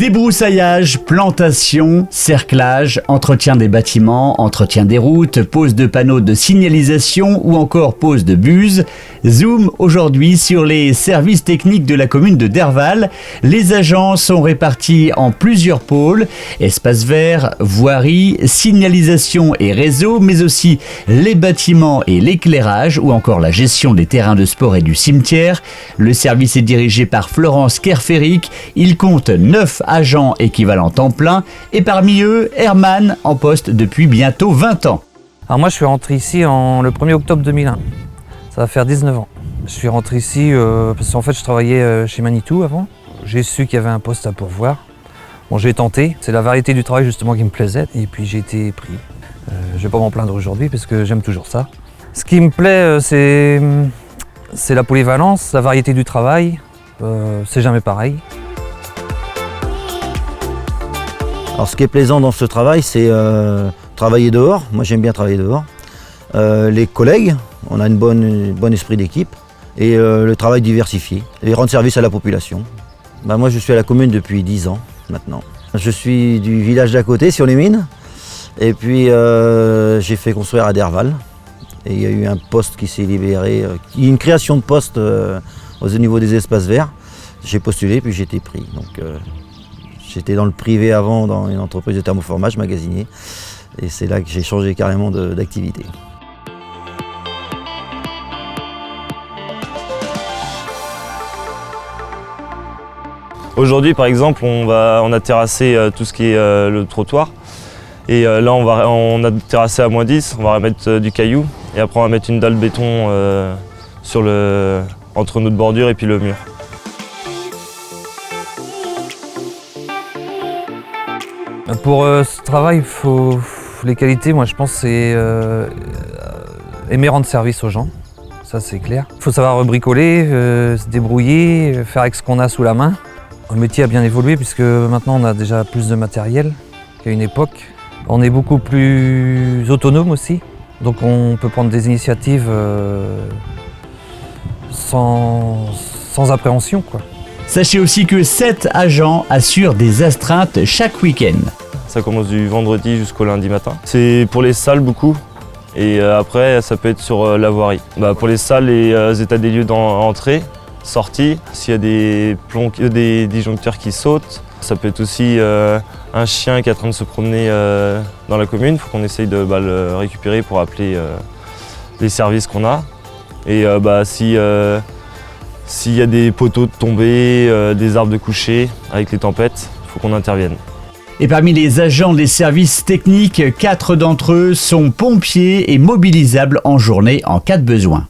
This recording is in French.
Débroussaillage, plantation, cerclage, entretien des bâtiments, entretien des routes, pose de panneaux de signalisation ou encore pose de buses. Zoom aujourd'hui sur les services techniques de la commune de Derval. Les agents sont répartis en plusieurs pôles, espaces verts, voirie, signalisation et réseau, mais aussi les bâtiments et l'éclairage ou encore la gestion des terrains de sport et du cimetière. Le service est dirigé par Florence Kerféric. Il compte 9 agents équivalents temps plein et parmi eux, Herman en poste depuis bientôt 20 ans. Alors moi je suis rentré ici le 1er octobre 2001, ça va faire 19 ans. Je suis rentré ici parce qu'en fait je travaillais chez Manitou avant. J'ai su qu'il y avait un poste à pourvoir. Bon, j'ai tenté, c'est la variété du travail justement qui me plaisait et puis j'ai été pris. Je vais pas m'en plaindre aujourd'hui parce que j'aime toujours ça. Ce qui me plaît c'est la polyvalence, la variété du travail, c'est jamais pareil. Alors ce qui est plaisant dans ce travail, c'est travailler dehors. Moi j'aime bien travailler dehors. Les collègues, on a un bon esprit d'équipe et le travail diversifié et rendre service à la population. Moi je suis à la commune depuis 10 ans maintenant. Je suis du village d'à côté sur les mines et puis j'ai fait construire à Derval. Et il y a eu un poste qui s'est libéré, une création de poste au niveau des espaces verts. J'ai postulé puis j'ai été pris. Donc, j'étais dans le privé avant, dans une entreprise de thermoformage, magasinier. Et c'est là que j'ai changé carrément d'activité. Aujourd'hui, par exemple, on a terrassé tout ce qui est le trottoir. Et là, on a terrassé à -10, on va remettre du caillou. Et après, on va mettre une dalle béton entre notre bordure et puis le mur. Pour ce travail, les qualités, moi je pense, c'est aimer rendre service aux gens, ça c'est clair. Il faut savoir bricoler, se débrouiller, faire avec ce qu'on a sous la main. Le métier a bien évolué puisque maintenant on a déjà plus de matériel qu'à une époque. On est beaucoup plus autonome aussi, donc on peut prendre des initiatives sans appréhension, quoi. Sachez aussi que 7 agents assurent des astreintes chaque week-end. Ça commence du vendredi jusqu'au lundi matin. C'est pour les salles beaucoup et après ça peut être sur la voirie. Pour les salles, les états des lieux d'entrée, sortie, s'il y a des disjoncteurs qui sautent. Ça peut être aussi un chien qui est en train de se promener dans la commune. Il faut qu'on essaye de le récupérer pour appeler les services qu'on a. Et s'il y a des poteaux de tombés, des arbres de coucher avec les tempêtes, il faut qu'on intervienne. Et parmi les agents des services techniques, 4 d'entre eux sont pompiers et mobilisables en journée en cas de besoin.